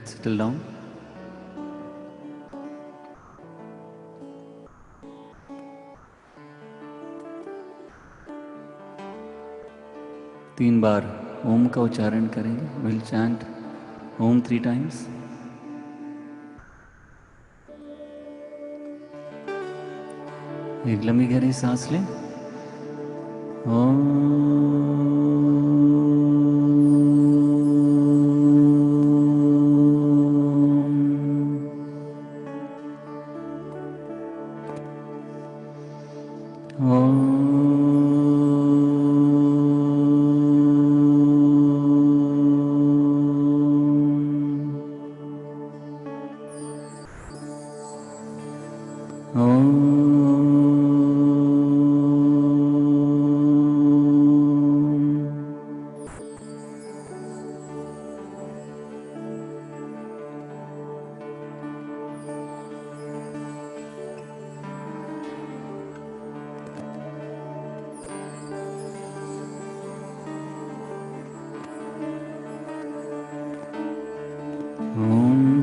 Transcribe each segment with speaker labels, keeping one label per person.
Speaker 1: Let's settle down. तीन बार ओम का उच्चारण करेंगे. We'll chant Om 3 times. एक लंबी गहरी सांस लें. ओम.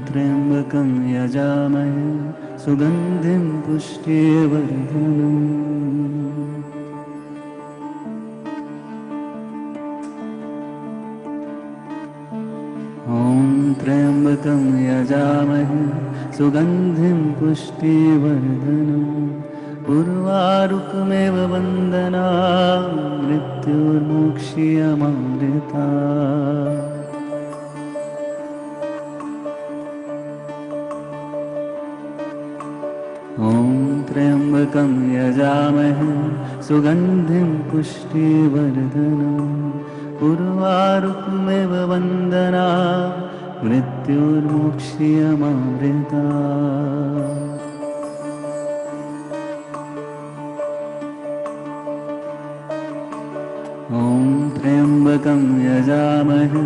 Speaker 1: त्र्यंबकं यजामहे सुगंधिं पुष्टिवर्धनम्. ॐ त्र्यंबकं यजामहे सुगंधिं पुष्टिवर्धनम्. उर्वारुकमेव वन्दना मृत्युर्मुक्षीयमामृता. ॐ त्र्यंबकं यजामहे सुगंधिं पुष्टिवर्धनम्. उर्वारुकमेव वन्दना मृत्युर्मुक्षीयमामृता. ॐ त्र्यंबकं यजामहे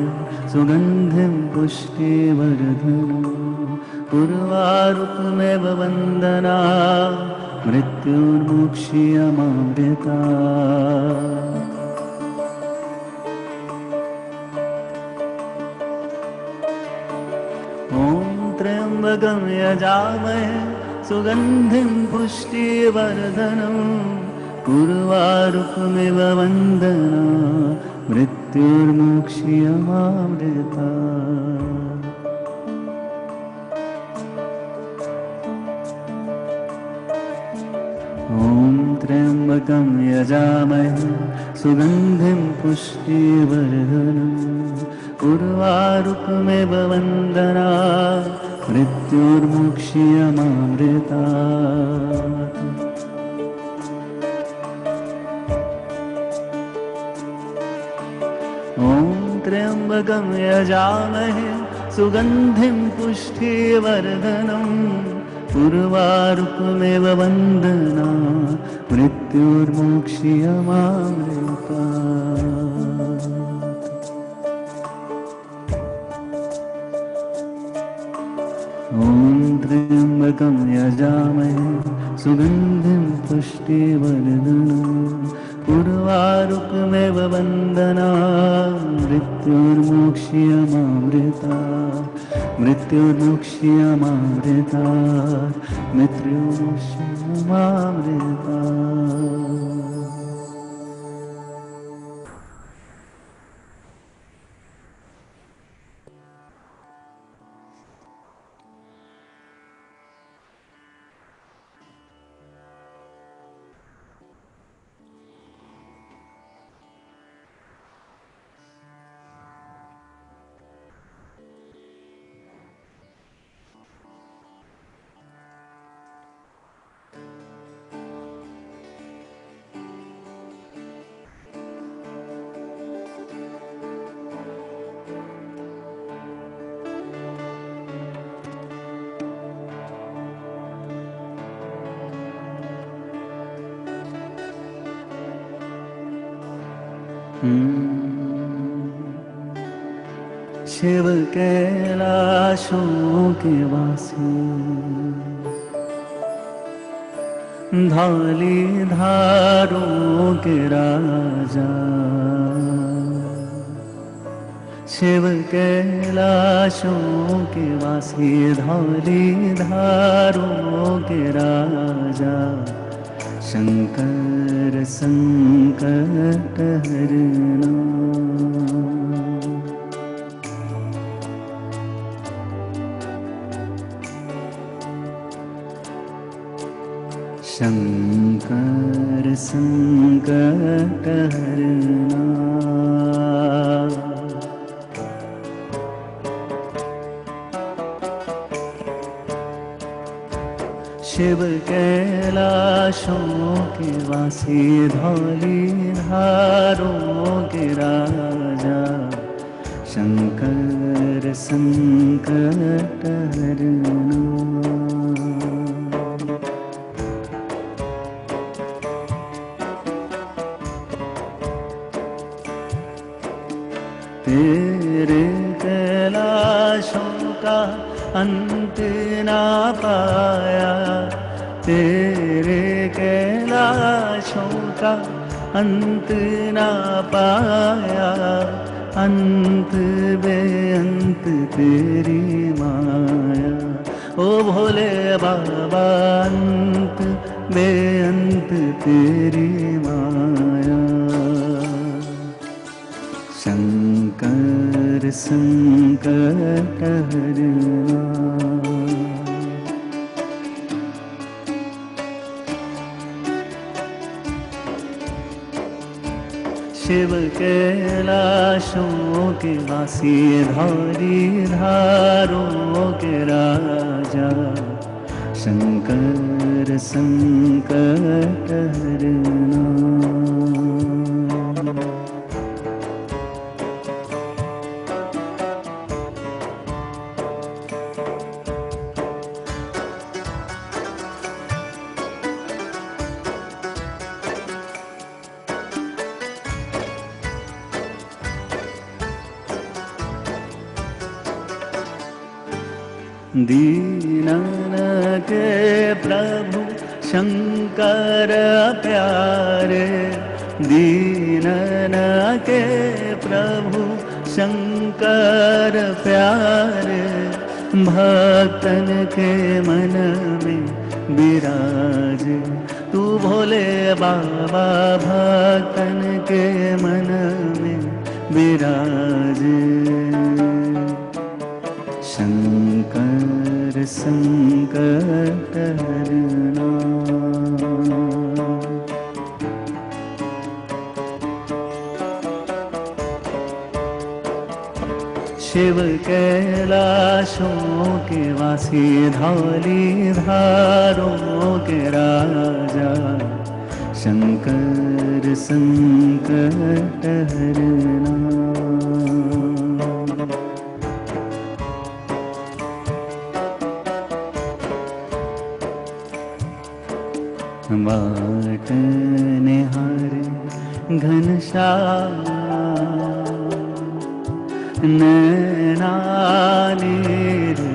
Speaker 1: सुगंधिं पुष्टिवर्धनम्. उर्वारुकमेव वन्दना मृत्युर्मुक्षीयमामृता. ॐ त्र्यंबकं यजामहे सुगंधिं पुष्टिवर्धनम्. उर्वारुकमेव वन्दना मृत्युर्मुक्षीयमामृता. ॐ त्र्यंबकं यजामहे सुगंधिं पुष्टिवर्धनम्. उर्वारुकमेव वन्दना मृत्युर्मुक्षीयमामृता. ॐ त्र्यंबकं यजामहे सुगंधिं पुष्टिवर्धनम्. उर्वारुकमेव वन्दना मृत्युर्मुक्षीयमामृता. ॐ त्र्यंबकं यजामहे सुगंधिं पुष्टिवर्धनम्. उर्वारुकमेव वन्दना मृत्युर्मुक्षीयमामृता. मृत्युर्मुक्षीयमामृता. मृत्युर्मुक्षीयमामृता. शिव कैलाशों के वासी, धाली धारों के राजा, शिव कैलाशों के वासी धौली धारों के राजा शंकर संकट हरना। शंकर संकट हरना। शिव कैलाशों के वासी धौली धारों के राजा शंकर संकट हरना। तेरे कैलाशों का अंत ना पाया, तेरे कैलाशों का अंत ना पाया, अंत बेअंत तेरी माया। ओ भोले बाबा अंत बेअंत तेरी माया। शंकर संकट हरना। शिव कैलाशों के वासी धौली धारों के राजा शंकर संकट हरना। दीनन के प्रभु शंकर प्यारे, दीनन के प्रभु शंकर प्यारे, भक्तन के मन में विराजे तू भोले बाबा, भक्तन के मन में विराजे। शंकर संकट हरना। शिव कैलाशों के वासी धौली धारों के राजा शंकर संकट हरना। बाट निहारे घनश्याम नैना निर्भरे,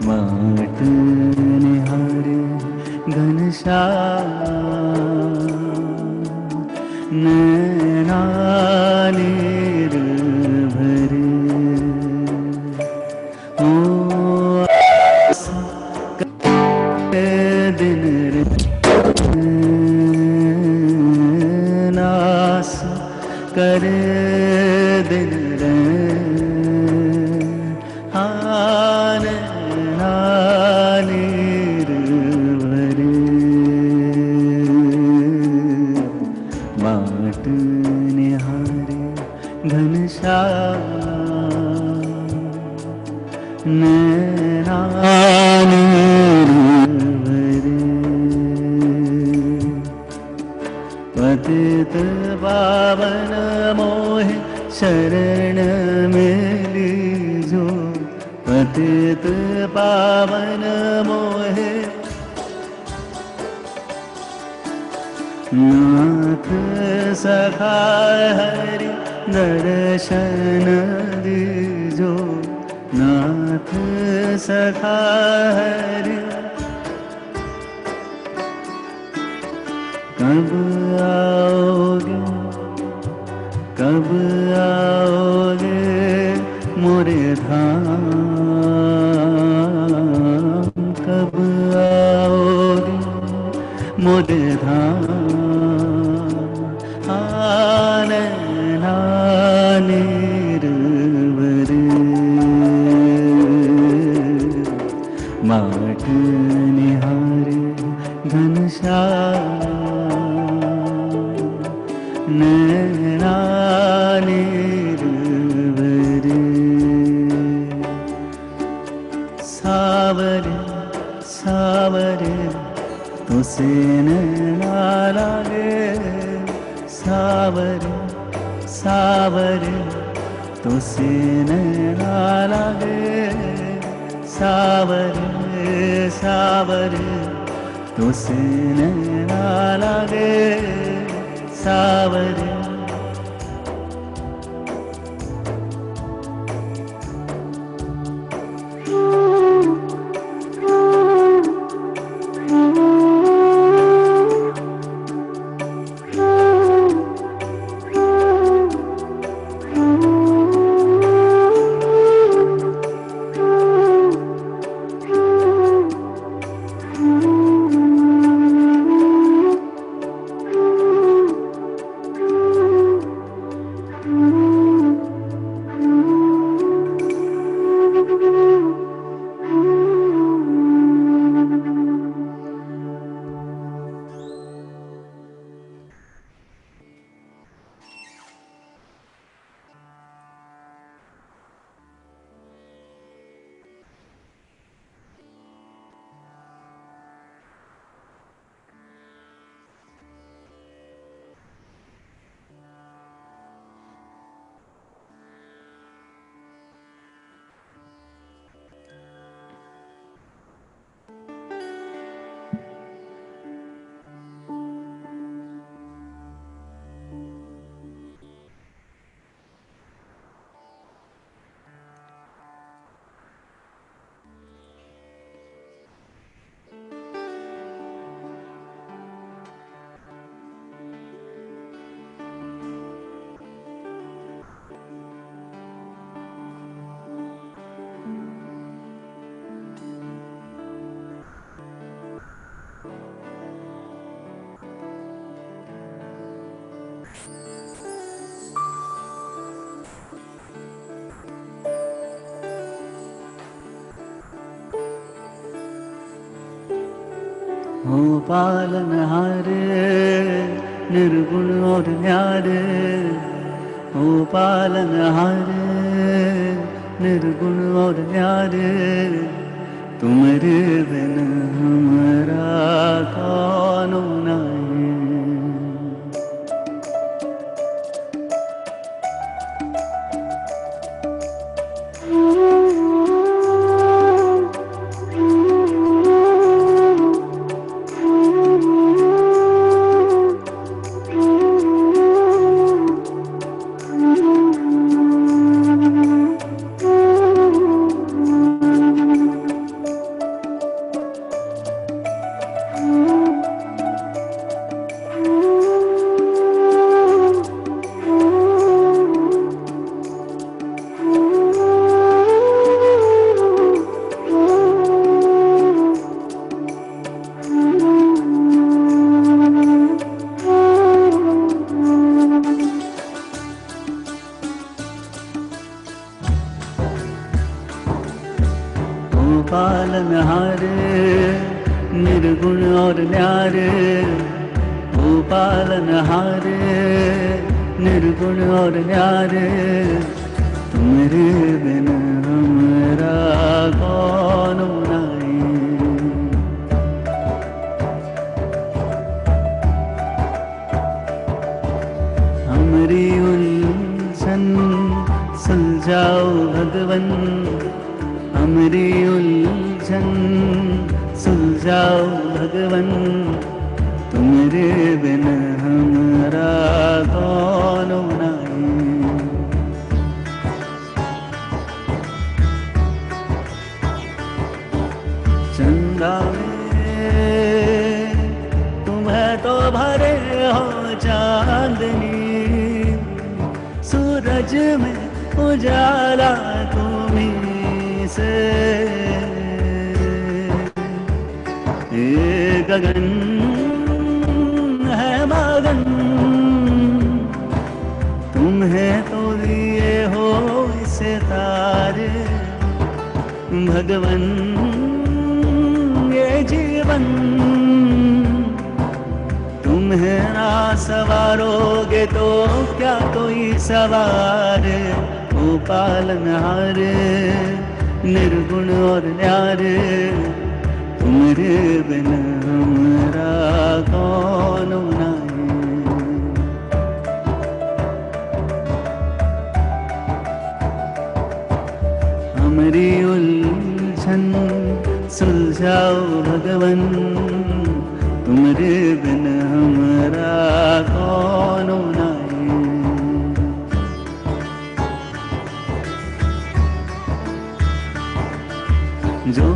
Speaker 1: बाट निहारे घनश्याम नैना निर्भरे। नास करे दिन हान नानीर भरे, बाट निहारे घनश्याम नैना पतित पावन मोहे शरण में लीजो, पतित पावन मोहे नाथ सखा हरि दर्शन दीजो, नाथ सखा हरि कब आओगे कब आओगे मोरे धाम, कब आओगे मोरे धाम। आने नाने रुवरे माट निहारे घनश्याम, नैना निर्वरे। सावरे सावरे तुसे नैना लागे, सावरे सावरे तुसे नैना लागे, सावरे सावरे तुसे नैना लागे, सावरे। हो पालनहारे निर्गुण और न्यारे, हो पालनहारे निर्गुण और न्यारे, तुम्हारे बिन हमारा कौन नहीं। पालनहारे निर्गुण और न्यारे, हो पालनहारे निर्गुण और न्यारे, तुम्हारे बिन हमारा कौन नहीं। हमारी उलझन सुलझाओ भगवन, हमारी उलझन सुलझाओ भगवन, तुम्हारे बिन हमारा कौन नहीं। चंदा में तुम्हें तो भरे हो चांदनी, ब्रज में उजाला तुम्हीं से, ये गगन है मगन तुम्हें तो दिए हो इसे तारे भगवन, ये जीवन तुम्हें ना सवारोगे तो क्या कोई सवार, ओ पालनहार निर्गुण और न्यारे, तुम्हारे बिन हमरा कौन नाई। हमारी उलझन सुलझाओ भगवन, तुम्हारे बिन हमरा कौन नाई। जो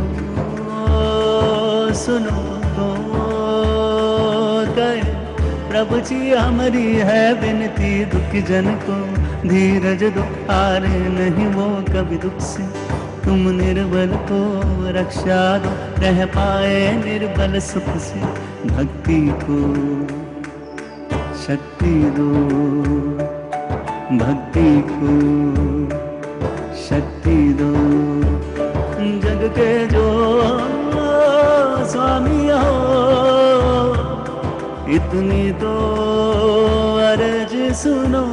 Speaker 1: सुनो तो कहे प्रभु जी हमारी है विनती, दुख जन को धीरज दो, हारे नहीं वो कभी दुख से, तुम निर्बल को रक्षा दो, रह पाए निर्बल सुख से, भक्ति को शक्ति दो, भक्ति को शक्ति दो। जग के जो स्वामी हो इतनी तो अर्ज सुनो,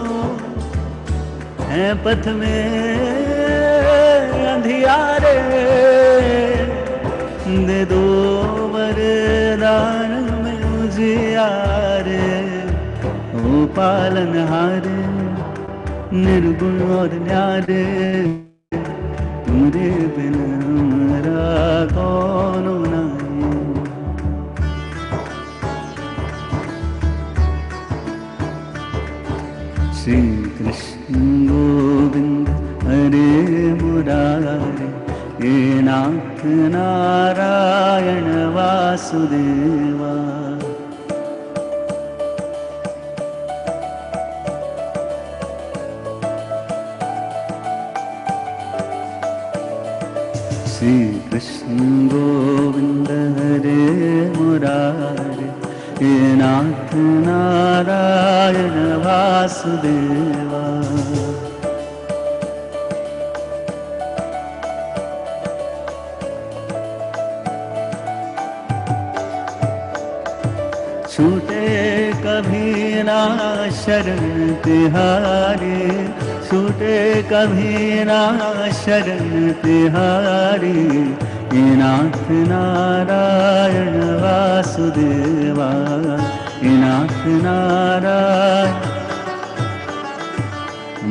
Speaker 1: है पथ में अंधियारे, दे दो वरदान में उजियारे, ओ पालनहार निर्गुण और न्यारे, तुम्हारे बिन हमरा कौन नाई। श्री कृष्ण गोविंद हरे मुरारे, हे नाथ नारायण वासुदेवा। श्री कृष्ण गोविंद हरे मुरारे, हे नाथ नारायण वासुदेवा। छूटे कभी ना शरण तिहारी, छूटे कभी ना शरण तिहारी, हे नाथ नारायण वासुदेवा, हे नाथ नारायण।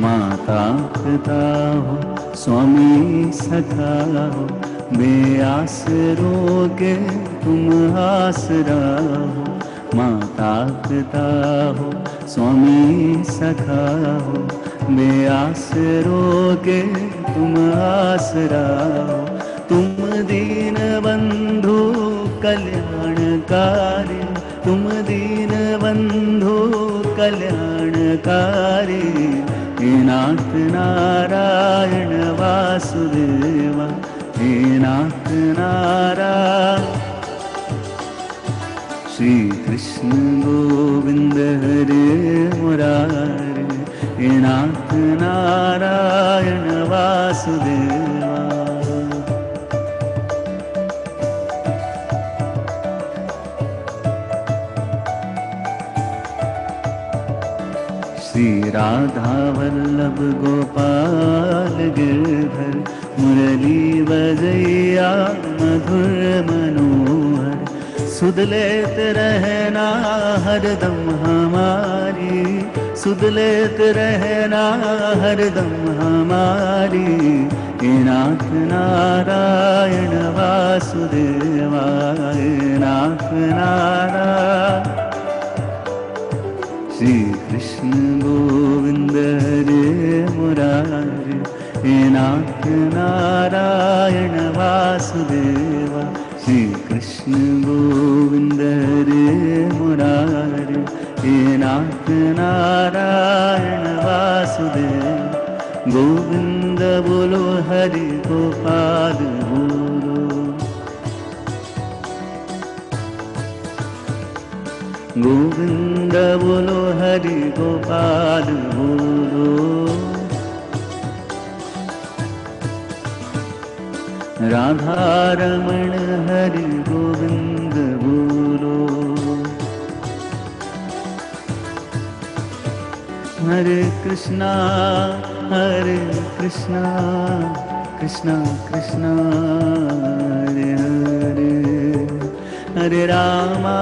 Speaker 1: माता पिता हो स्वामी सखा हो, बेआसरों के तुम आसरा हो, माता पिता हो स्वामी सखा हो, बेआसरों के तुम आसरा हो, तुम दीन बंधु कल्याणकारी, तुम दीन बंधु कल्याणकारी, हे नाथ नारायण वासुदेवा, हे नाथ नारायण। श्री कृष्ण गोविंद हरे मुरारे, हे नाथ नारायण वासुदेवा। श्री राधा वल्लभ गोपाल गिरधर, मुरली बजैया मधुर मनोहर, सुध लेत रहना हरदम हमारी, सुध लेत रहना हरदम हमारी, हे नाथ नारायण वासुदेवा, हे नाथ नारायण। श्री कृष्ण गोविंद हरे मुरारे, हे नाथ नारायण वासुदेवा, श्री कृष्ण गोविंद हरे मुरारे, हे नाथ नारायण वासुदेव। हरि गोपाल बोलो। गोविंद बोलो हरि गोपाल बोलो। राधा रमण हरि गोविंद बोलो। हरे कृष्णा कृष्णा कृष्णा हरे हरे, हरे रामा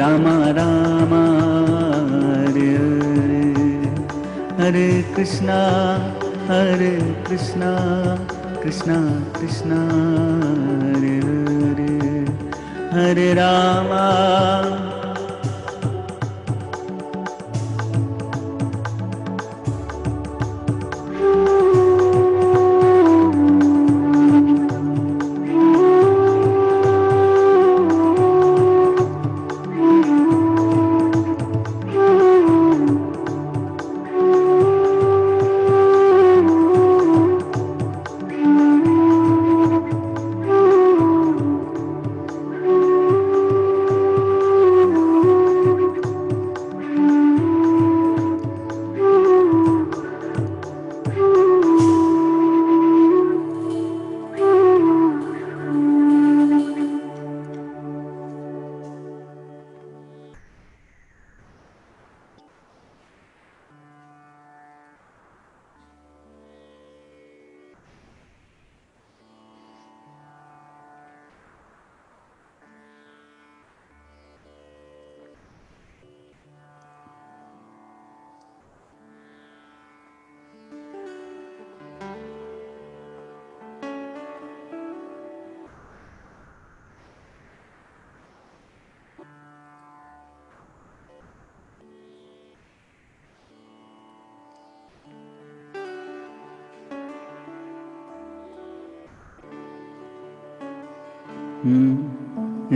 Speaker 1: रामा रामा हरे हरे, हरे कृष्णा कृष्णा कृष्णा हरे हरे, हरे रामा।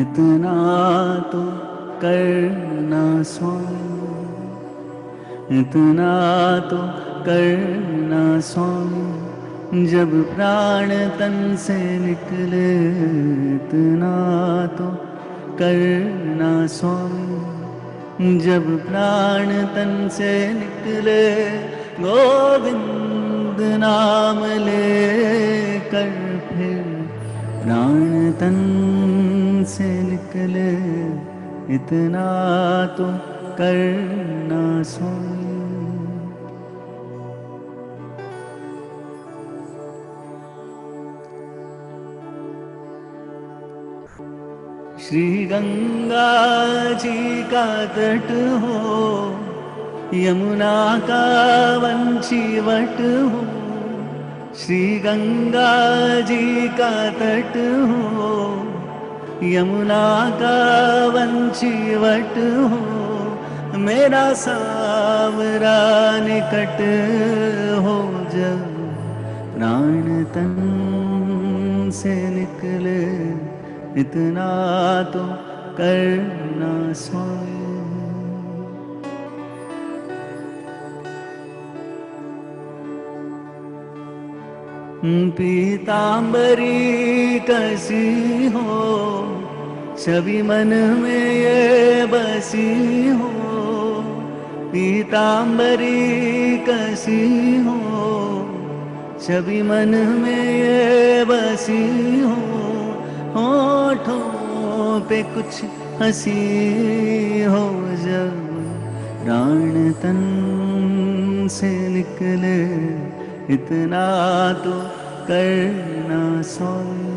Speaker 1: इतना तो करना स्वामी, इतना तो करना स्वामी, जब प्राण तन से निकले। इतना तो करना स्वामी, जब प्राण तन से निकले। गोविंद नाम लेकर फिर प्राण तन से निकले। इतना तो करना स्वामी। श्री गंगा जी का तट हो, यमुना का वंशीवट हो। श्री गंगा जी का तट हो, यमुना का वंशीवट हो। मेरा सावरा निकट हो, जब प्राण तन से निकले। इतना तो करना स्वामी। पीतांबरी कसी हो, छवि मन में ये बसी हो। पीतांबरी कसी हो, छवि मन में ये बसी हो। होठों पे कुछ हंसी हो, जब प्राण तन से निकले। इतना तो करना स्वामी।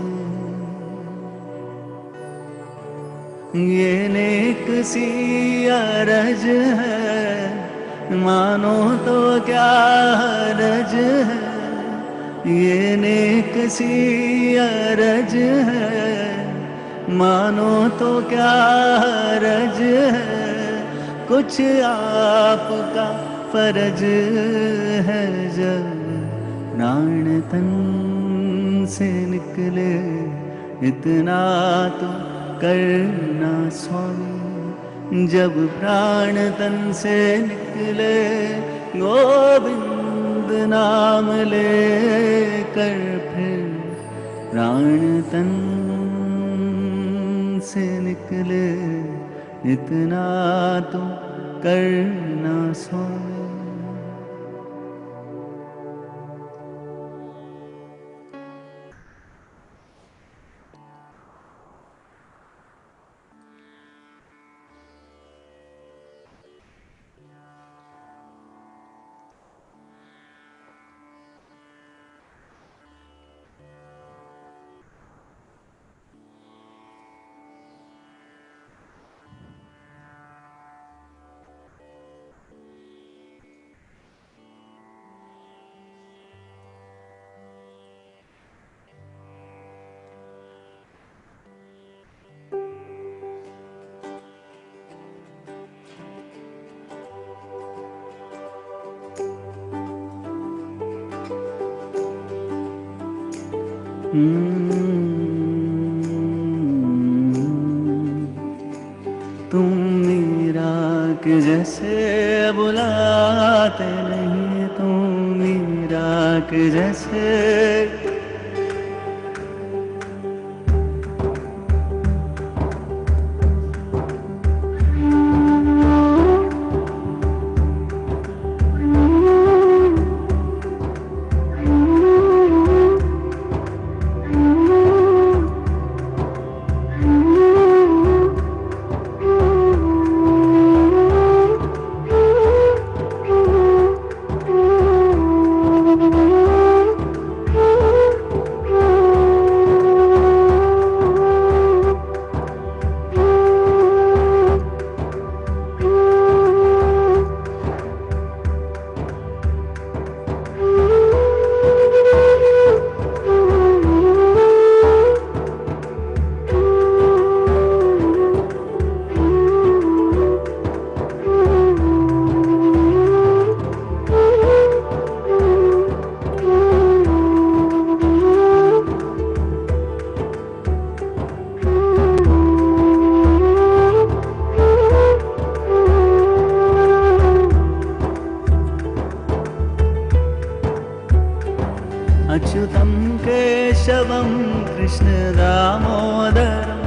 Speaker 1: ये नेक सी अरज है, मानो तो क्या हरज है। ये नेक सी अरज है, मानो तो क्या हरज है। कुछ आपका फर्ज है, जब प्राण तन से निकले। इतना तो करना स्वामी, जब प्राण तन से निकले। गोविंद नाम लेकर फिर प्राण तन से निकले, इतना तो करना सोए। तुम मीरा के जैसे बुलाते नहीं, तुम मीरा के जैसे। अच्युतं केशवं कृष्ण दामोदरम्,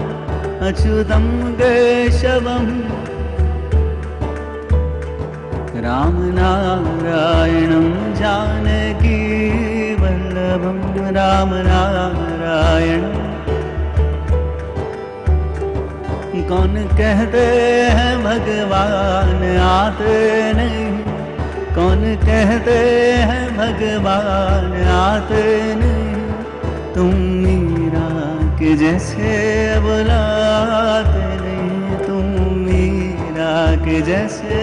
Speaker 1: अच्युतं केशवं राम नारायणं जानकी वल्लभं, राम नारायणं। कौन कहते हैं भगवान आते नहीं, कौन कहते हैं भगवान आते नहीं, तुम मीरा के जैसे बुलाते नहीं, तुम मीरा के जैसे,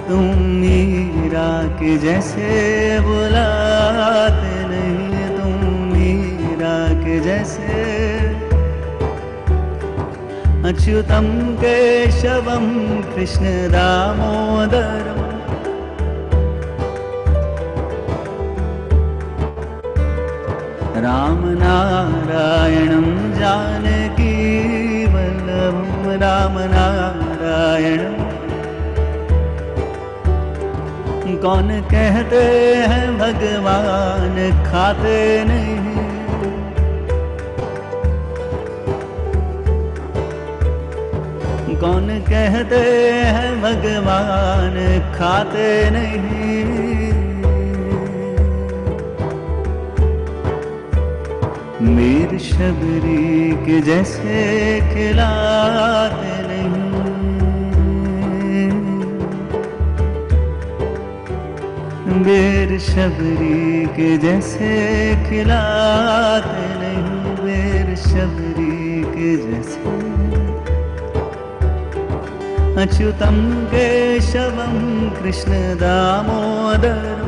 Speaker 1: तुम मीरा के जैसे बुलाते नहीं, तुम मीरा के जैसे। अच्युतं केशवं कृष्ण दामोदरम्, राम नारायणं जानकी वल्लभं, राम नारायणं। कौन कहते हैं भगवान खाते नहीं, कौन कहते हैं भगवान खाते नहीं। मीर शबरी के जैसे खिलाते नहीं, मीर शबरी के जैसे खिलाते नहीं, मीर शबरी के जैसे। अच्युतं केशवं कृष्ण दामोदरम्,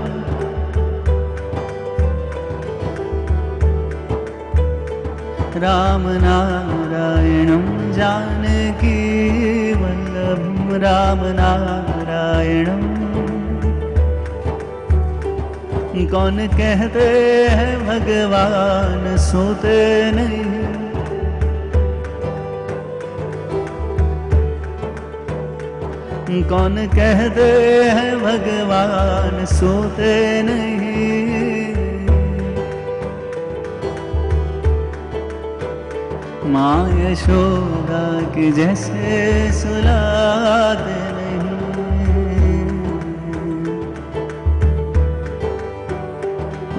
Speaker 1: राम नारायणं जानकी वल्लभं, राम नारायणं। कौन कहते हैं भगवान सोते नहीं, कौन कहते हैं भगवान सोते नहीं, माँ यशोदा की जैसे सुलाते नहीं,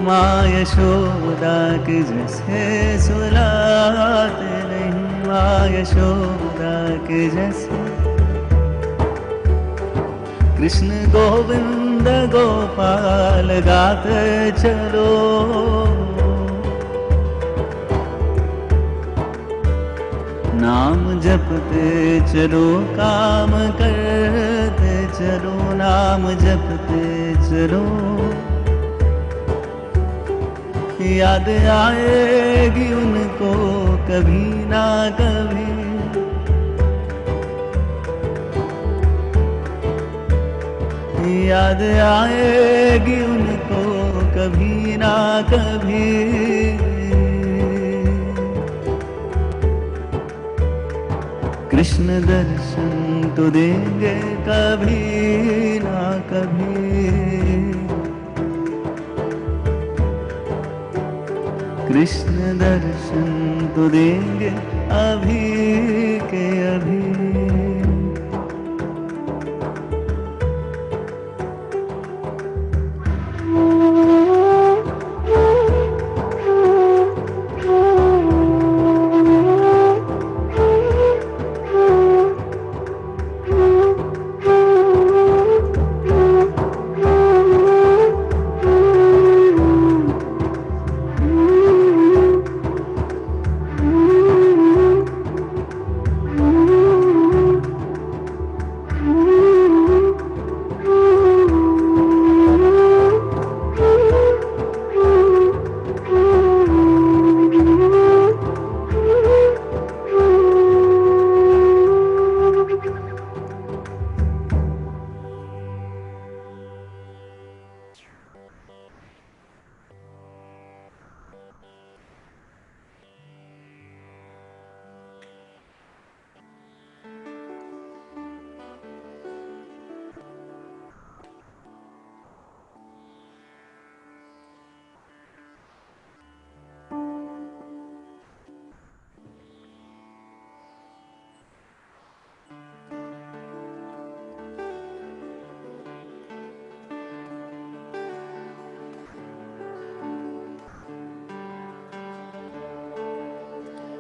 Speaker 1: माँ यशोदा की जैसे सुलाते नहीं, माँ यशोदा के जैसे। कृष्ण गोविंद गोपाल गाते चलो, नाम जपते चलो, काम करते चलो, नाम जपते चलो, याद आएगी उनको कभी ना कभी, याद आएगी उनको कभी ना कभी। कृष्ण दर्शन तो देंगे कभी ना कभी, कृष्ण दर्शन तो देंगे अभी के अभी।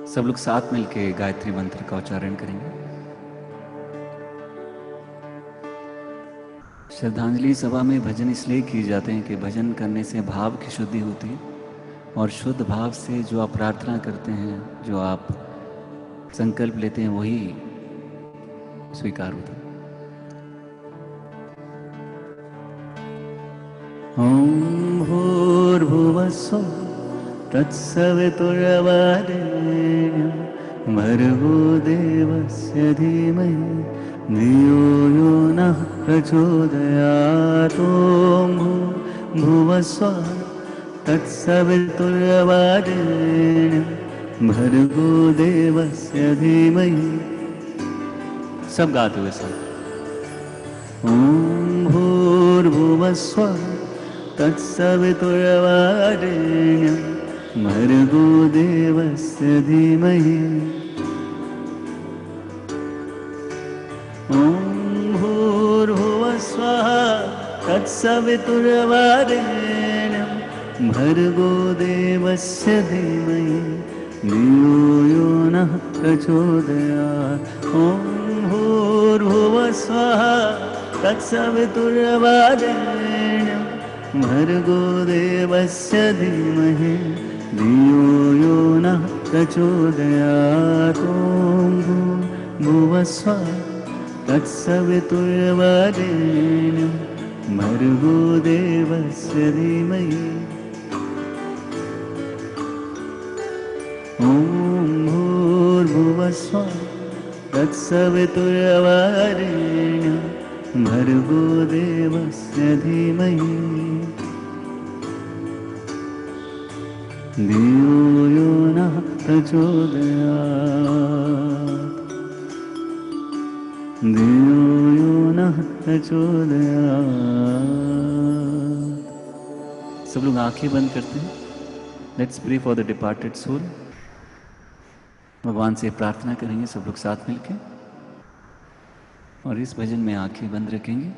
Speaker 1: सब लोग साथ मिलके गायत्री मंत्र का उच्चारण करेंगे। श्रद्धांजलि सभा में भजन इसलिए किए जाते हैं कि भजन करने से भाव की शुद्धि होती है और शुद्ध भाव से जो आप प्रार्थना करते हैं, जो आप संकल्प लेते हैं, वही स्वीकार होता है। ओम भूर्भुवः स्वः तत्सवितुर्वरेण्यं भर्गो देवस्य धीमहि धियो यो नः प्रचोदयात्। ओम भूर्भुवः स्वः तत्सवितुर्वरेण्यं भर्गो देवस्य धीमहि। सब गाते हुए सब। ओम भूर्भुवः स्वः तत्सवितुर्वरेण्यं भर्गो देवस्य धीमहि। ओम भूर्भुवः स्वः तत्सवितुर्वरेण्यं भर्गो देवस्य धीमहि धियो यो नः प्रचोदयात्। ओम भूर्भुवः स्वः तत्सवितुर्वरेण्यं भर्गो देवस्य धीमहि धियो यो नः प्रचोदयात्। ओम भूर्भुवः स्वः तत्सवितुर्वरेण्यं भर्गो देवस्य धीमहि। ओम भूर्भुवः स्वः तत्सवितुर्वरेण्यं भर्गो देवस्य धीमहि धियो यो नः प्रचोदयात्। धियो यो नः प्रचोदयात्। सब लोग आंखें बंद करते हैं। Let's pray for the departed soul. भगवान से प्रार्थना करेंगे सब लोग साथ मिलके, और इस भजन में आंखें बंद रखेंगे।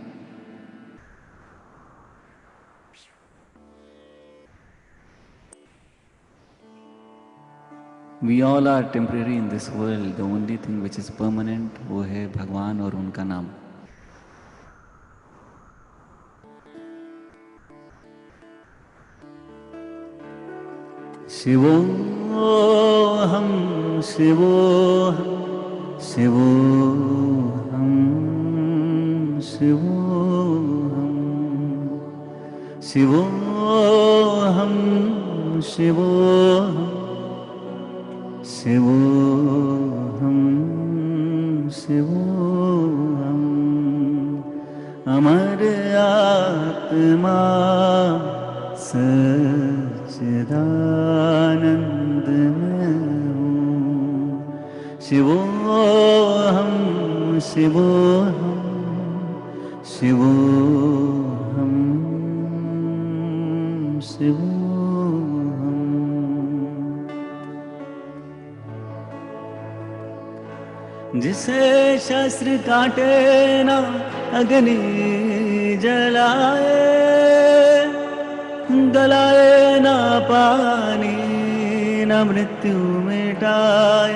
Speaker 1: We all are temporary in this world. The only thing which is permanent वो है भगवान और उनका नाम। शिवोऽहं शिवोऽहं शिवोऽहं शिवोऽहं शिवोऽहं शिवोऽहं शिवोऽहं शिवोऽहम् अमर आत्मा सच्चिदानंद में हूँ। शिवोऽहं शिवोऽहं शिवोऽहं शिवोऽहम्। जिसे शस्त्र काटे ना अग्नि जलाए, गलाए ना पानी ना मृत्यु मिटाए।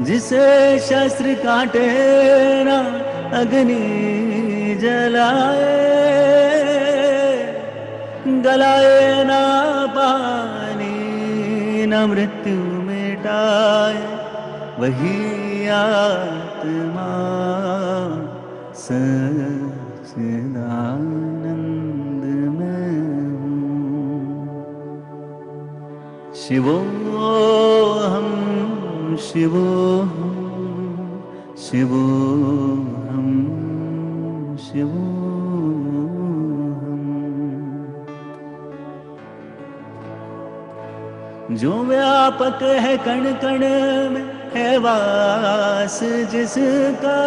Speaker 1: जिसे शस्त्र काटे ना अग्नि जलाए, गलाए ना पानी ना मृत्यु मिटाए। वही आत्मा सच्चिदानंद में हूँ। शिवोऽहं शिवोऽहं शिवोऽहं शिवोऽहं। जो व्यापक है कण कण में है वास जिसका,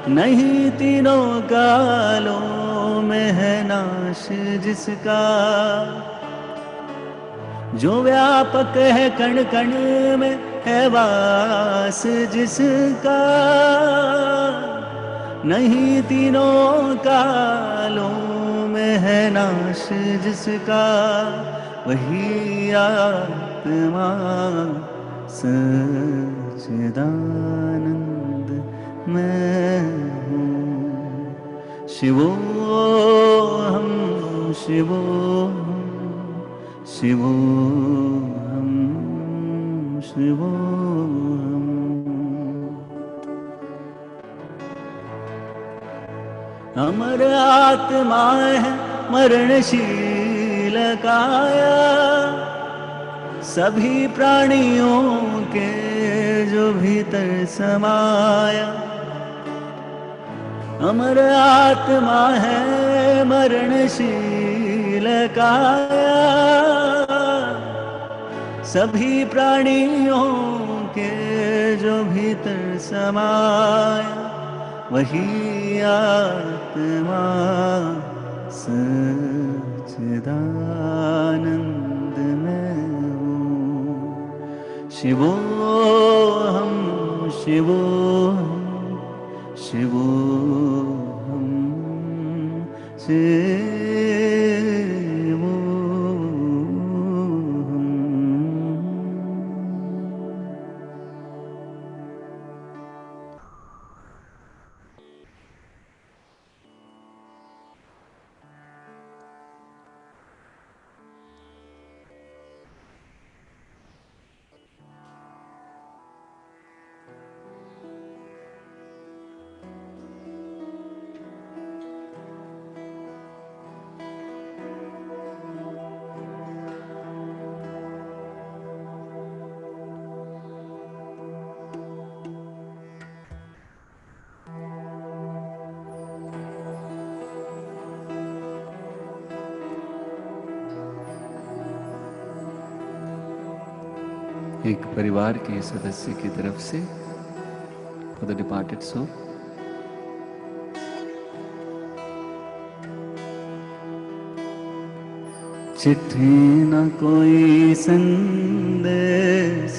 Speaker 1: नहीं तीनों कालों में है नाश जिसका। जो व्यापक है कण कण में है वास जिसका, नहीं तीनों कालों में है नाश जिसका। वही आत्मा सच्चिदानंद मैं हूँ। शिवोऽहं शिवोऽहं शिवोऽहं शिवोऽहम्। अमर आत्मा है मरणशील काया, सभी प्राणियों के जो भीतर समाया। अमर आत्मा है मरणशील काया, सभी प्राणियों के जो भीतर समाया। वही आत्मा सच्चिदानंद में हूँ। शिवोऽहं शिवोऽहं शिवोऽहं शिवोऽहम्। एक परिवार के सदस्य की तरफ से फॉर द डिपार्टेड सोल चिट्ठी न कोई संदेश,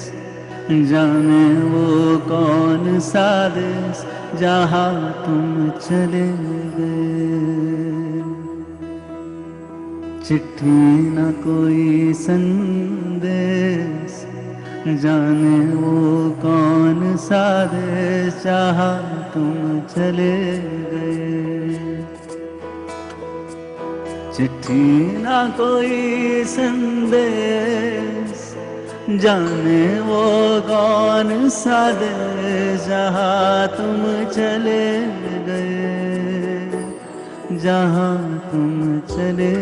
Speaker 1: जाने वो कौन सा देश जहाँ तुम चले गए। चिट्ठी न कोई संदेश, जाने वो कौन सा देश जहाँ तुम चले गए। चिट्ठी ना कोई संदेश, जाने वो कौन सा देश जहाँ तुम चले गए, जहाँ तुम चले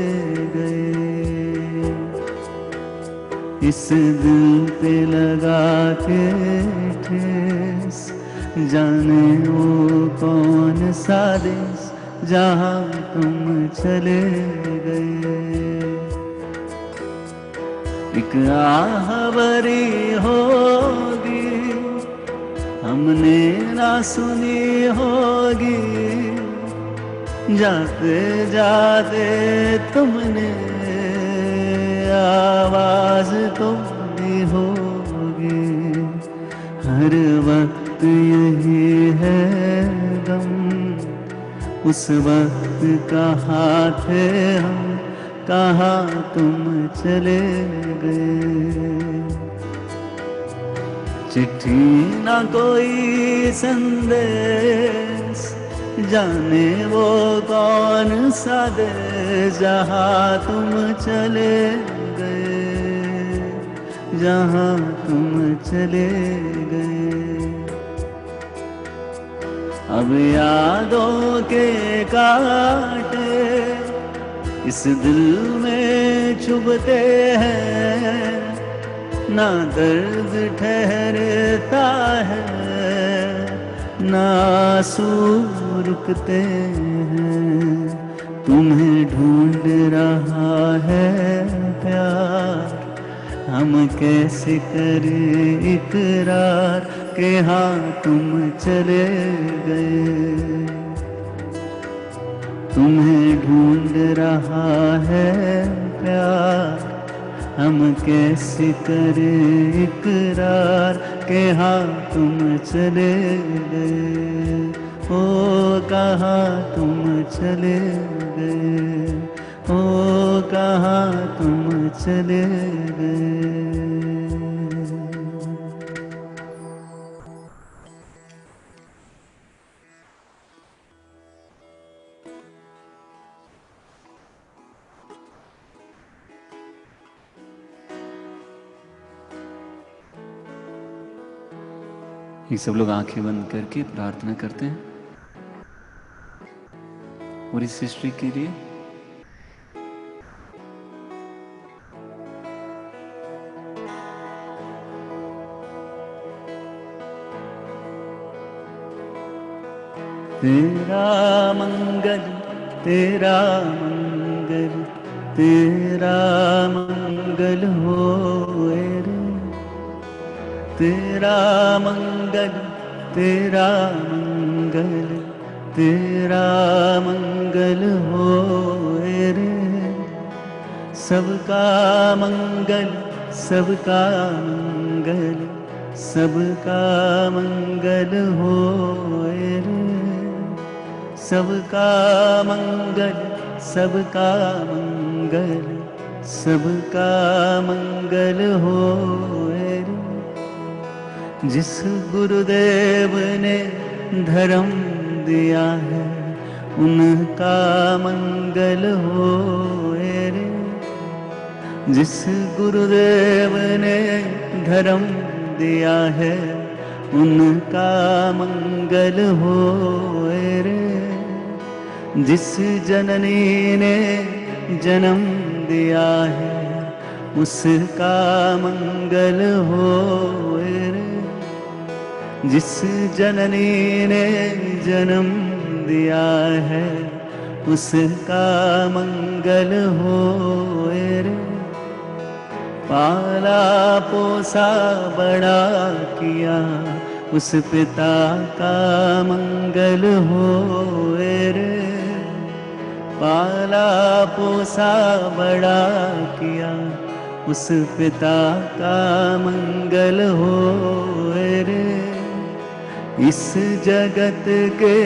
Speaker 1: गए। इस दिल पे लगा के ठेस, जाने वो कौन सा देश जहाँ तुम चले गए। एक आह भरी होगी हमने ना सुनी होगी, जाते जाते तुमने आवाज तो दी होगी। हर वक्त यही है गम, उस वक्त कहाँ थे हम, कहाँ तुम चले गए। चिट्ठी ना कोई संदेश, जाने वो कौन सा देश जहाँ तुम चले गए, जहाँ तुम चले गए। अब यादों के कांटे इस दिल में चुभते हैं, ना दर्द ठहरता है, ना आंसू रुकते हैं। तुम्हें ढूंढ रहा है प्यार, हम कैसे करें इकरार कि हाँ तुम चले गए। तुम्हें ढूंढ रहा है प्यार, हम कैसे करें इकरार कि हाँ तुम चले गए। ओ कहाँ तुम चले गए, ओ कहाँ तुम चले गए। ये सब लोग आंखें बंद करके प्रार्थना करते हैं और इस हिस्ट्री के लिए। तेरा मंगल, तेरा मंगल, तेरा मंगल होए रे। तेरा मंगल, तेरा मंगल, तेरा मंगल होए रे। सबका मंगल, सबका मंगल, सबका मंगल होए रे। सबका मंगल, सबका मंगल, सबका मंगल होए रे। जिस गुरुदेव ने धर्म दिया है, उनका मंगल होए रे। जिस गुरुदेव ने धर्म दिया है, उनका मंगल होए रे। जिस जननी ने जन्म दिया है, उसका मंगल होए रे। जिस जननी ने जन्म दिया है, उसका मंगल होए रे। पाला पोसा बड़ा किया, उस पिता का मंगल होए रे। पाला पोसा बड़ा किया, उस पिता का मंगल हो रे। इस जगत के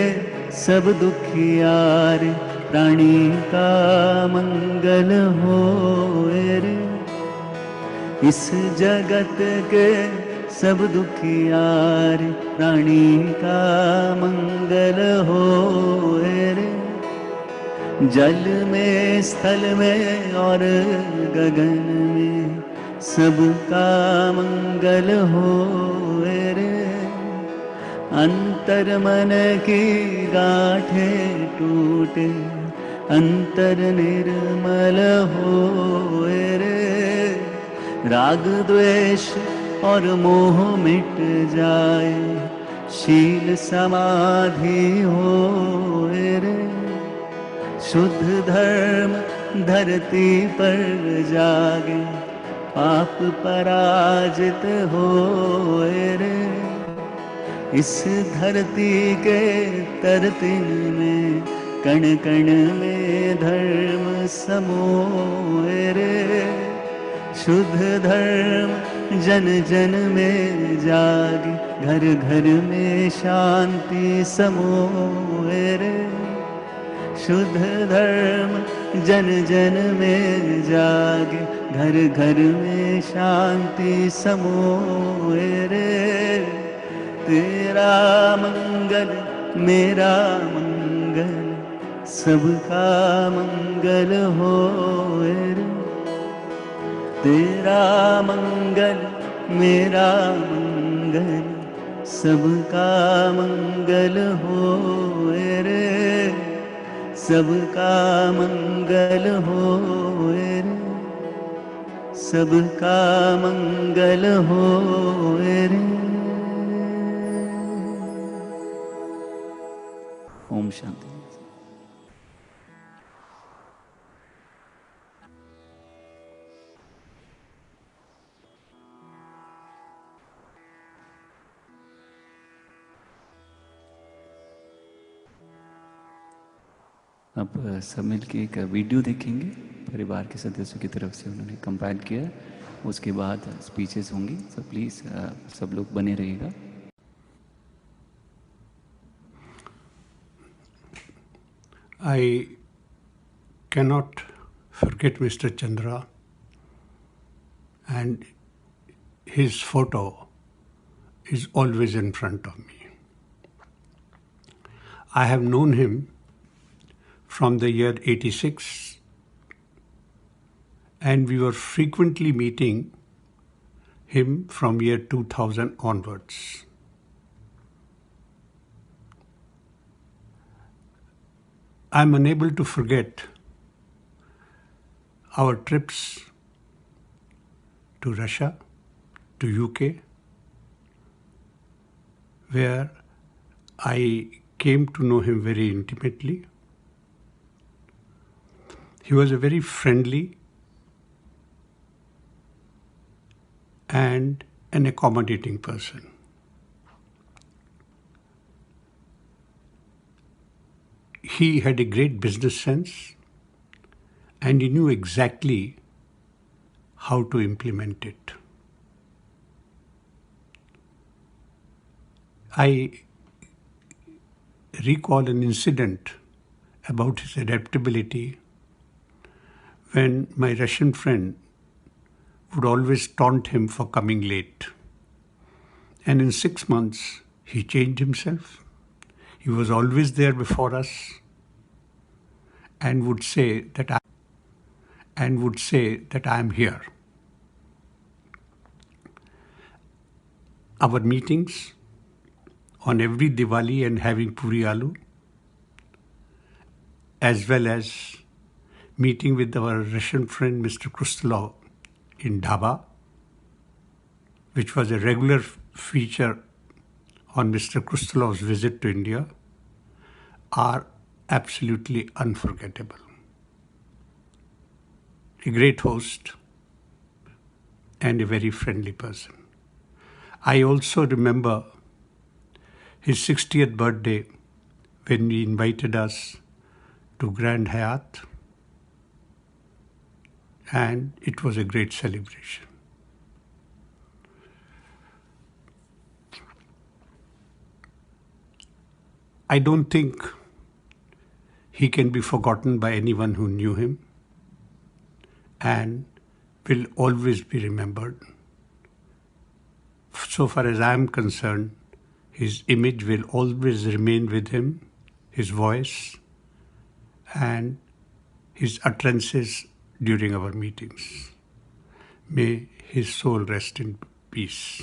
Speaker 1: सब दुखियार प्राणी का मंगल हो रे। इस जगत के सब दुखियार प्राणी का मंगल हो रे। जल में स्थल में और गगन में सबका मंगल हो रे। अंतर मन की गांठें टूटे, अंतर निर्मल हो रे। राग द्वेष और मोह मिट जाए, शील समाधि हो रे। शुद्ध धर्म धरती पर जागे, पाप पराजित हो रे। इस धरती के तरतिन में कण कण में धर्म समोए रे। शुद्ध धर्म जन जन में जागे, घर घर में शांति समोए रे। शुद्ध धर्म जन जन में जागे, घर घर में शांति समोए रे। तेरा मंगल मेरा मंगल, सबका मंगल हो रे। तेरा मंगल मेरा मंगल, सबका मंगल हो रे। सबका मंगल हो रे। सबका मंगल हो रे। ओम शांति। अब सब मिलके एक वीडियो देखेंगे, परिवार के सदस्यों की तरफ से उन्होंने कंपाइल किया। उसके बाद स्पीचेस होंगी, तो प्लीज़ सब लोग बने रहिएगा।
Speaker 2: I cannot forget Mr. Chandra, and his photo is always in front of me. I have known him from the year 86, and we were frequently meeting him from year 2000 onwards. I'm unable to forget our trips to Russia, to UK, where I came to know him very intimately. He was a very friendly and an accommodating person. He had a great business sense, and he knew exactly how to implement it. I recall an incident about his adaptability when my Russian friend would always taunt him for coming late. And in 6 months, he changed himself. He was always there before us and would say that I am here. Our meetings on every Diwali and having Puri Aloo, as well as meeting with our Russian friend Mr. Krustalov in Dhaba, which was a regular feature on Mr. Krustalov's visit to India, are absolutely unforgettable. A great host and a very friendly person. I also remember his 60th birthday when he invited us to Grand Hyatt, and it was a great celebration. I don't think he can be forgotten by anyone who knew him, and will always be remembered. So far as I am concerned, his image will always remain with him, his voice, and his utterances during our meetings. May his soul rest in peace.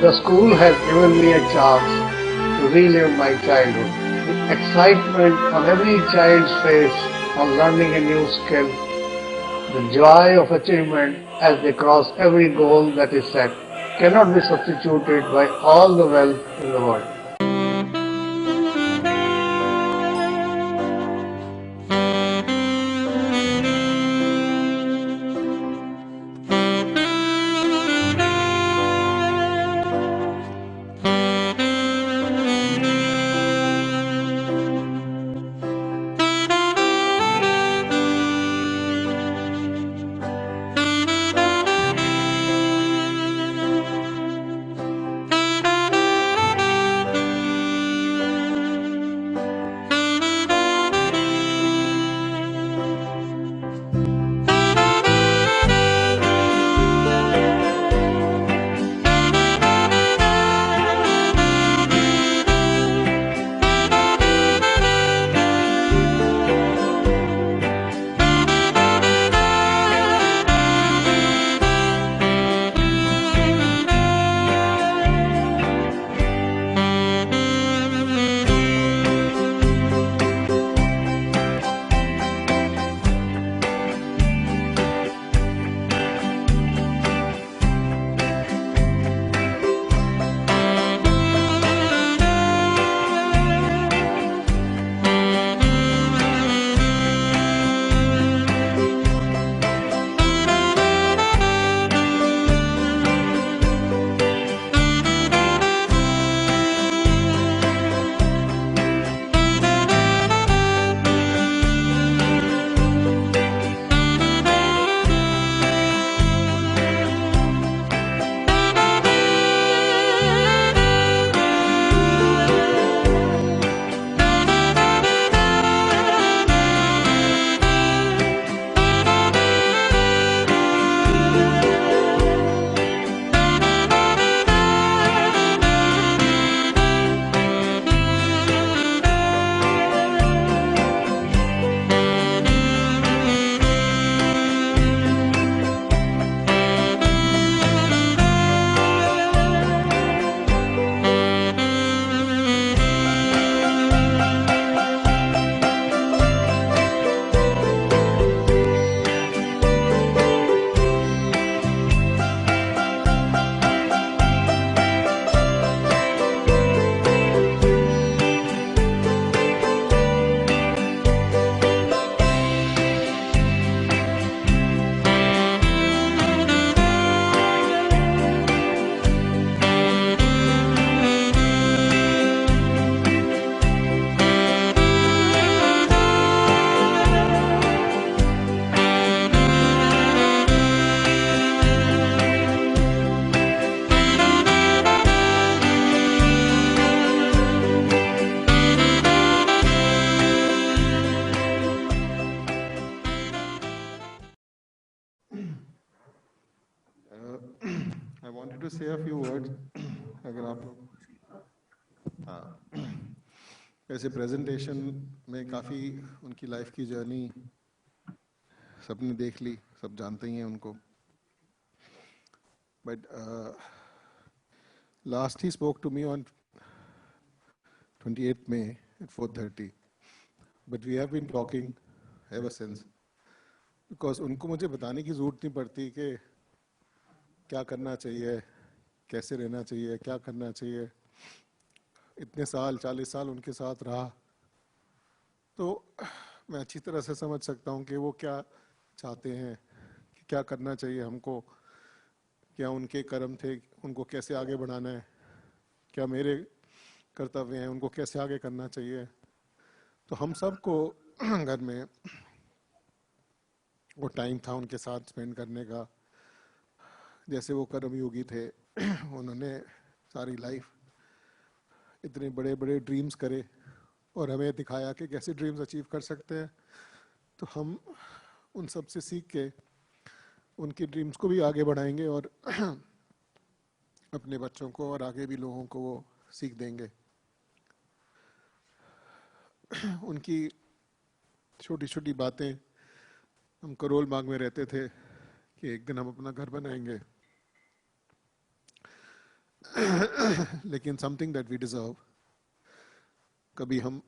Speaker 3: The school has given me a chance to relive my childhood. The excitement on every child's face on learning a new skill, the joy of achievement as they cross every goal that is set, cannot be substituted by all the wealth in the world.
Speaker 4: I wanted to say a few words. अगर आप लोग हाँ ऐसे presentation में काफ़ी उनकी life की journey सबने देख ली, सब जानते ही हैं उनको. But last he spoke to me on 28th May at 4:30. But we have been talking ever since. Because उनको मुझे बताने की ज़रूरत नहीं पड़ती कि क्या करना चाहिए, कैसे रहना चाहिए, क्या करना चाहिए. इतने साल 40 साल उनके साथ रहा तो मैं अच्छी तरह से समझ सकता हूँ कि वो क्या चाहते हैं, कि क्या करना चाहिए हमको, क्या उनके कर्म थे, उनको कैसे आगे बढ़ाना है, क्या मेरे कर्तव्य हैं, उनको कैसे आगे करना चाहिए. तो हम सबको घर में वो टाइम था उनके साथ स्पेंड करने का. जैसे वो कर्मयोगी थे, उन्होंने सारी लाइफ इतने बड़े बड़े ड्रीम्स करे और हमें दिखाया कि कैसे ड्रीम्स अचीव कर सकते हैं. तो हम उन सब से सीख के उनकी ड्रीम्स को भी आगे बढ़ाएंगे और अपने बच्चों को और आगे भी लोगों को वो सीख देंगे. उनकी छोटी छोटी बातें, हम करोल बाग में रहते थे कि एक दिन हम अपना घर बनाएंगे. लेकिन समथिंग दैट वी डिजर्व. कभी हम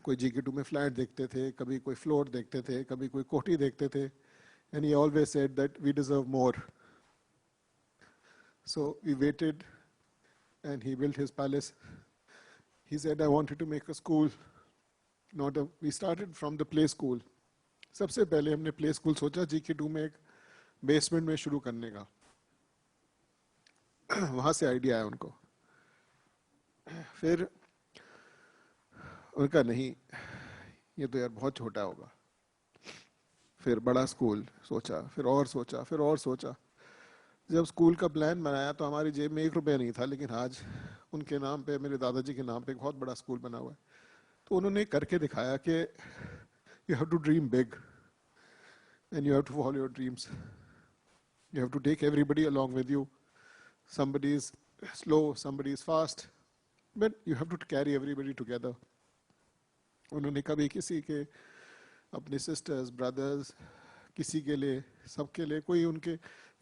Speaker 4: कोई GK2 में फ्लैट देखते थे, कभी कोई फ्लोर देखते थे, कभी कोई कोठी देखते थे, and he always said that we deserve more. So we waited and he built his palace. He said, I wanted to make a school, not a, we started from the play school. सबसे पहले हमने play school सोचा GK2 में एक basement में शुरू करने का. वहाँ से आइडिया आया उनको. फिर उनका नहीं, ये तो यार बहुत छोटा होगा. फिर बड़ा स्कूल सोचा, फिर और सोचा, फिर और सोचा. जब स्कूल का प्लान बनाया तो हमारी जेब में 1 रुपया नहीं था, लेकिन आज उनके नाम पे, मेरे दादाजी के नाम पे एक बहुत बड़ा स्कूल बना हुआ है. तो उन्होंने करके दिखाया कि you have to dream big and you have to follow your dreams. You have to take everybody along with you. Somebody is slow, somebody is fast, but you have to carry everybody together. उन्होंने कभी किसी के, अपने sisters, brothers, किसी के लिए, सबके लिए, कोई उनके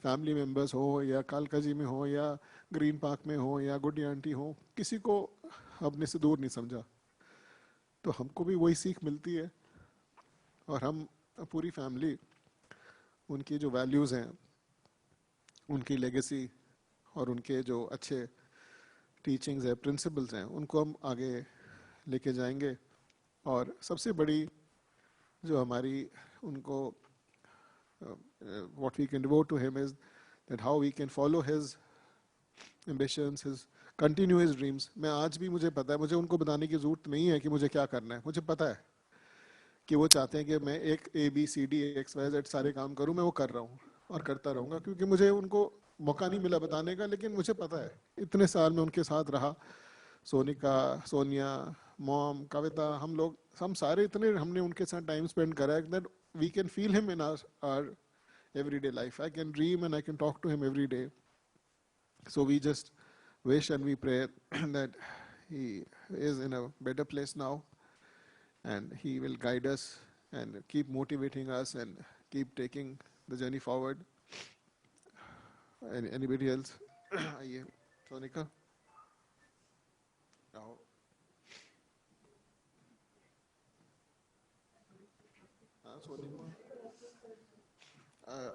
Speaker 4: फैमिली मेंबर्स हो या कालका जी में हो या ग्रीन पार्क में हो या गुड्डी आंटी हो, किसी को अपने से दूर नहीं समझा. तो हमको भी वही सीख मिलती है. और हम पूरी फैमिली उनकी जो वैल्यूज़ हैं, उनकी लेगेसी और उनके जो अच्छे टीचिंग्स हैं, प्रिंसिपल्स हैं, उनको हम आगे लेके जाएंगे. और सबसे बड़ी जो हमारी उनको what we can devote to him is that how we can follow his ambitions, his continue his dreams. मैं आज भी, मुझे पता है, मुझे उनको बताने की ज़रूरत नहीं है कि मुझे क्या करना है. मुझे पता है कि वो चाहते हैं कि मैं एक ABCD XYZ सारे काम करूं. मैं वो कर रहा हूं और करता रहूंगा, क्योंकि मुझे उनको मौका नहीं मिला बताने का. लेकिन मुझे पता है, इतने साल में उनके साथ रहा, सोनिका, सोनिया, मॉम, कविता, हम सारे इतने हमने उनके साथ टाइम स्पेंड करा है that we can feel him in our everyday life. I can dream and I can talk to him every day. So we just wish and we pray that he is in a better place now and he will guide us and keep motivating us and keep taking the journey forward. Anybody else? आइए, सोनिका. आओ. हाँ, Sonika.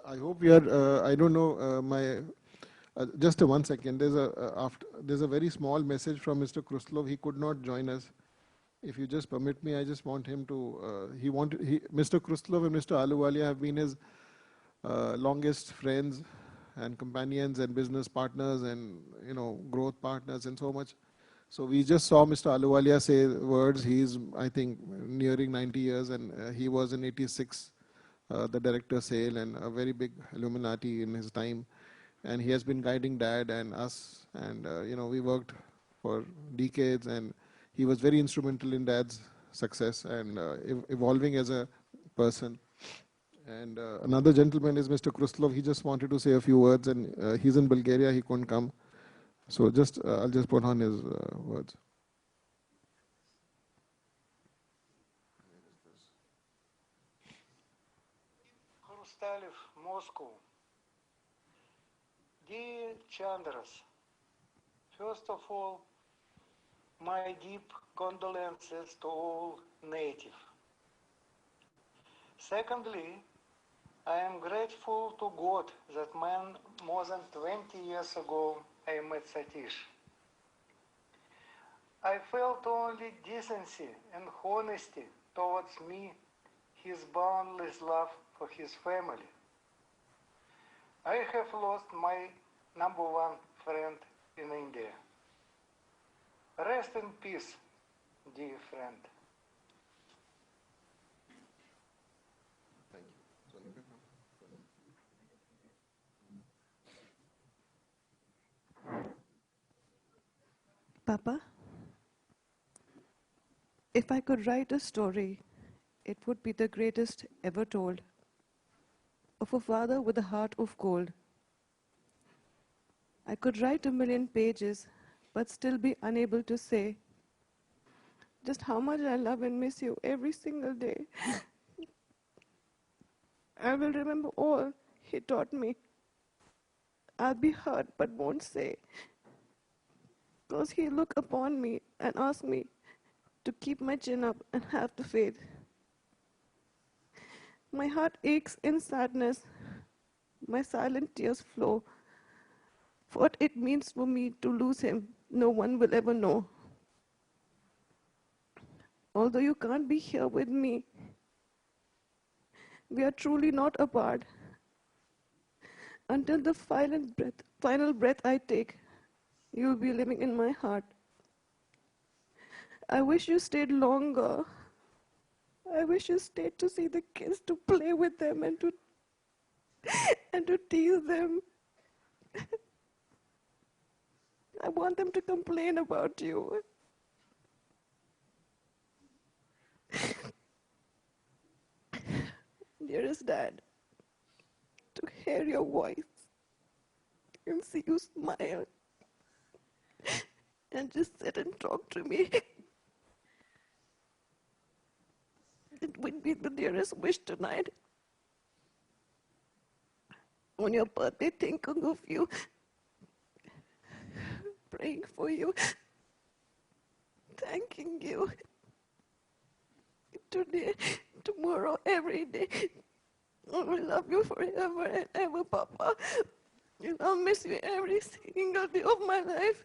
Speaker 4: I hope we are. I don't know. Just 1 second. There's a very small message from Mr. Kruslov. He could not join us. If you just permit me, I just want him to. Mr. Kruslov and Mr. Ahluwalia have been his longest friends and companions and business partners and growth partners and so much. So we just saw Mr. Ahluwalia say words. He's, I think, nearing 90 years, and he was in '86. The director sale and a very big Illuminati in his time, and he has been guiding Dad and us, and we worked for decades, and he was very instrumental in Dad's success and evolving as a person. And another gentleman is Mr. Kruslov. He just wanted to say a few words, and he's in Bulgaria. He couldn't come, so I'll just put on his words.
Speaker 5: Хрусталев, Moscow. Dear Chandras, first of all, my deep condolences to all native. Secondly, I am grateful to God that more than 20 years ago I met Satish. I felt only decency and honesty towards me, his boundless love for his family. I have lost my number one friend in India. Rest in peace, dear friend.
Speaker 6: Papa, if I could write a story, it would be the greatest ever told, of a father with a heart of gold. I could write 1,000,000 pages, but still be unable to say just how much I love and miss you every single day. I will remember all he taught me. I'll be hurt, but won't say. Because he looked upon me and asked me to keep my chin up and have the faith. My heart aches in sadness. My silent tears flow. What it means for me to lose him, no one will ever know. Although you can't be here with me, we are truly not apart. Until the final breath I take, you will be living in my heart. I wish you stayed longer. I wish you stayed to see the kids, to play with them and to tease them. I want them to complain about you. Dearest Dad, to hear your voice and see you smile and just sit and talk to me. It would be the dearest wish tonight. On your birthday, thinking of you, praying for you, thanking you. Today, tomorrow, every day. I will love you forever and ever, Papa. And I'll miss you every single day of my life.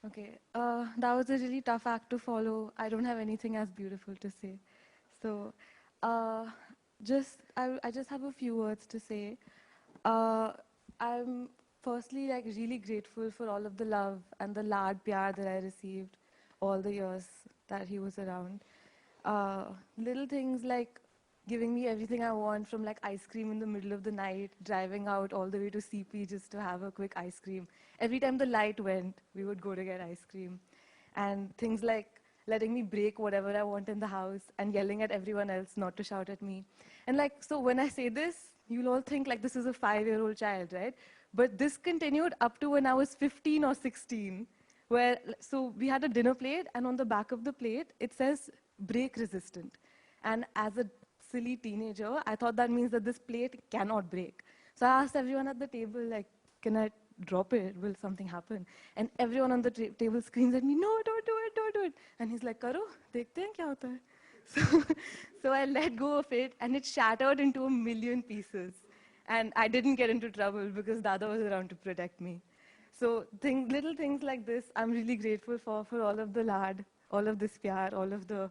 Speaker 7: Okay, that was a really tough act to follow. I don't have anything as beautiful to say. So, uh, I just have a few words to say. Uh, I'm firstly like really grateful for all of the love and the lad pyar that I received all the years that he was around. Little things like giving me everything I want, from like ice cream in the middle of the night, driving out all the way to CP just to have a quick ice cream. Every time the light went, we would go to get ice cream. And things like letting me break whatever I want in the house and yelling at everyone else not to shout at me. And like, so when I say this, you'll all think like this is a 5-year-old child, right? But this continued up to when I was 15 or 16, where, so we had a dinner plate, and on the back of the plate, it says break resistant. And as a silly teenager, I thought that means that this plate cannot break. So I asked everyone at the table, like, can I drop it? Will something happen? And everyone on the table screams at me, no, don't do it, don't do it. And he's like, karo, dekhte hain kya hota hai. So, so I let go of it, and it shattered into a million pieces. And I didn't get into trouble because Dada was around to protect me. So little things like this, I'm really grateful for all of the lad, all of this pyar, all of the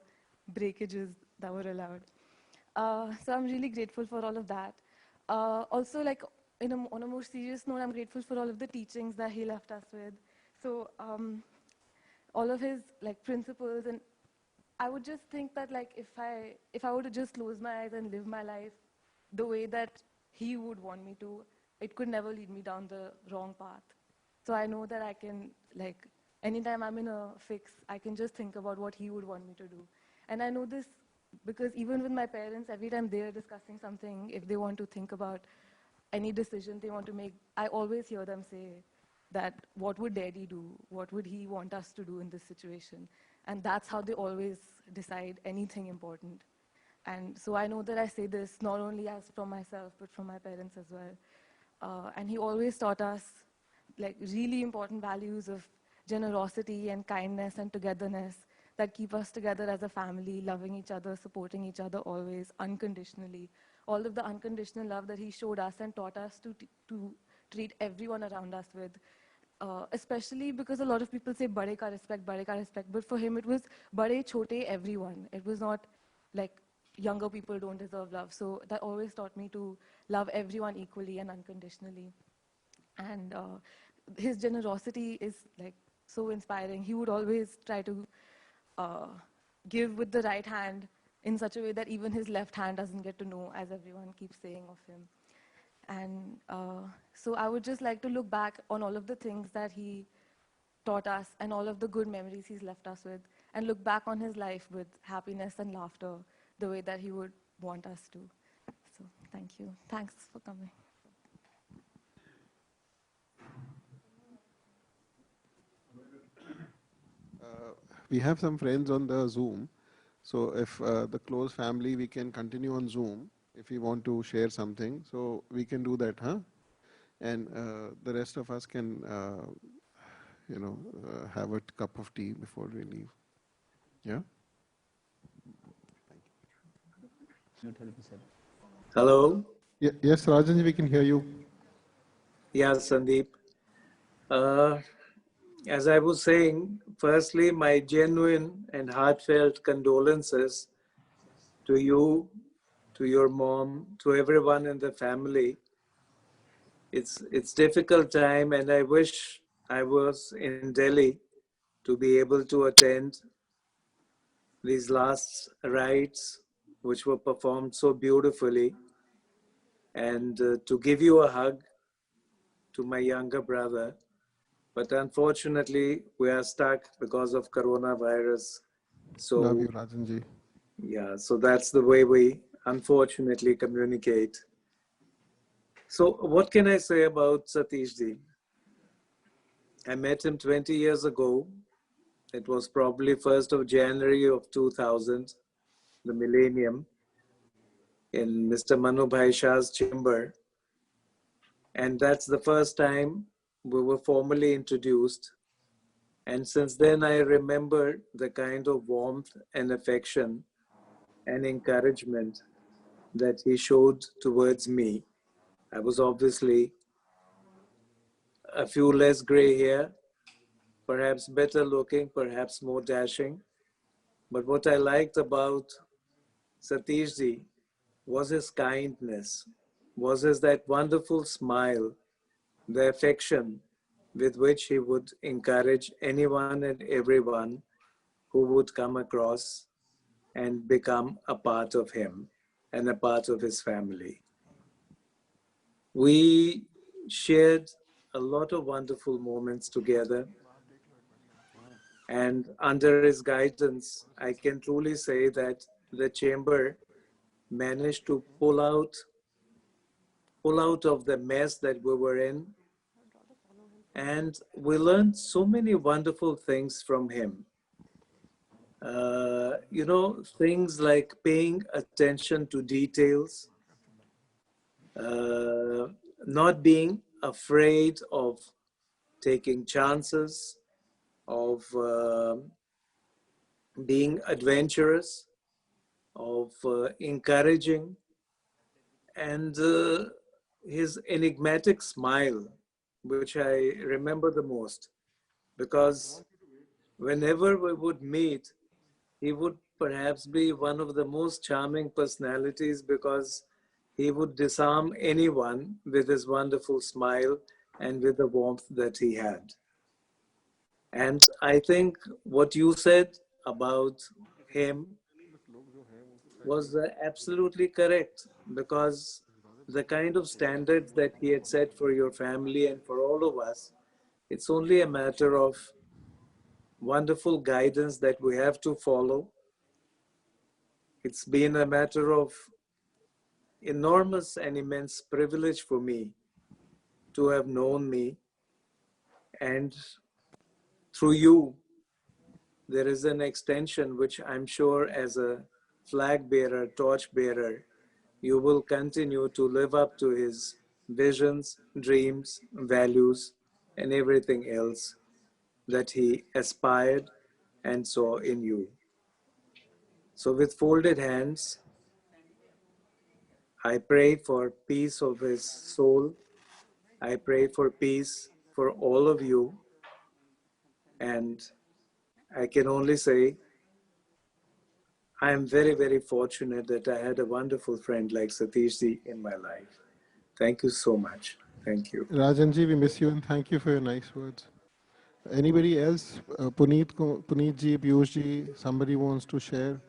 Speaker 7: breakages that were allowed. So I'm really grateful for all of that. Also, like on a more serious note, I'm grateful for all of the teachings that he left us with. So all of his like principles, and I would just think that like if I were to just close my eyes and live my life the way that he would want me to, it could never lead me down the wrong path. So I know that I can, like, anytime I'm in a fix, I can just think about what he would want me to do. And I know this because even with my parents, every time they're discussing something, if they want to think about any decision they want to make, I always hear them say that, what would daddy do? What would he want us to do in this situation? And that's how they always decide anything important. And so I know that I say this not only as from myself, but from my parents as well. And he always taught us like really important values of generosity and kindness and togetherness that keep us together as a family, loving each other, supporting each other always, unconditionally. All of the unconditional love that he showed us and taught us to treat everyone around us with. Especially because a lot of people say bade ka respect, but for him it was bade, chote, everyone. It was not like younger people don't deserve love. So that always taught me to love everyone equally and unconditionally. And his generosity is like so inspiring. He would always try to uh, give with the right hand in such a way that even his left hand doesn't get to know, as everyone keeps saying of him. And so I would just like to look back on all of the things that he taught us and all of the good memories he's left us with, and look back on his life with happiness and laughter the way that he would want us to. So thank you. Thanks for coming.
Speaker 4: We have some friends on the Zoom. So if the close family, we can continue on Zoom if we want to share something. So we can do that, huh? And the rest of us can, have a cup of tea before we leave. Yeah?
Speaker 8: Hello.
Speaker 4: Yes, Rajan, we can hear you.
Speaker 8: Yeah, Sandeep. As I was saying, firstly, my genuine and heartfelt condolences to you, to your mom, to everyone in the family. It's difficult time, and I wish I was in Delhi to be able to attend these last rites, which were performed so beautifully, and to give you a hug to my younger brother. But unfortunately, we are stuck because of coronavirus.
Speaker 4: Love you,
Speaker 8: So,
Speaker 4: Rajanji.
Speaker 8: yeah, so that's the way we unfortunately communicate. So, what can I say about Satish Ji? I met him 20 years ago. It was probably 1st of January of 2000, the millennium, in Mr. Manu Bhai Shah's chamber. And that's the first time we were formally introduced. And since then, I remember the kind of warmth and affection and encouragement that he showed towards me. I was obviously a few less gray hair, perhaps better looking, perhaps more dashing. But what I liked about Satish Ji was his kindness, was his that wonderful smile, the affection with which he would encourage anyone and everyone who would come across and become a part of him and a part of his family. We shared a lot of wonderful moments together, and under his guidance, I can truly say that the chamber managed to pull out of the mess that we were in, and we learned so many wonderful things from him. Things like paying attention to details, uh, not being afraid of taking chances, of being adventurous, of encouraging, and his enigmatic smile, which I remember the most, because whenever we would meet, he would perhaps be one of the most charming personalities because he would disarm anyone with his wonderful smile and with the warmth that he had. And I think what you said about him was absolutely correct, because the kind of standards that he had set for your family and for all of us, it's only a matter of wonderful guidance that we have to follow. It's been a matter of enormous and immense privilege for me to have known me, and through you, there is an extension which I'm sure as a flag bearer, torch bearer, you will continue to live up to his visions, dreams, values, and everything else that he aspired and saw in you. So with folded hands, I pray for peace of his soul. I pray for peace for all of you. And I can only say, I am very, very fortunate that I had a wonderful friend like Satish Ji in my life. Thank you so much. Thank you.
Speaker 4: Rajanji, we miss you and thank you for your nice words. Anybody else? Puneet ji, Piyush ji, somebody wants to share?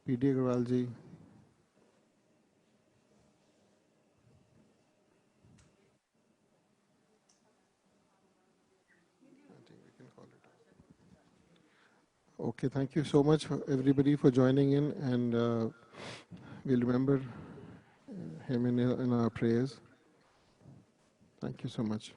Speaker 4: PD Agrawal ji. Okay, thank you so much, everybody, for joining in, and we'll remember him in our prayers. Thank you so much.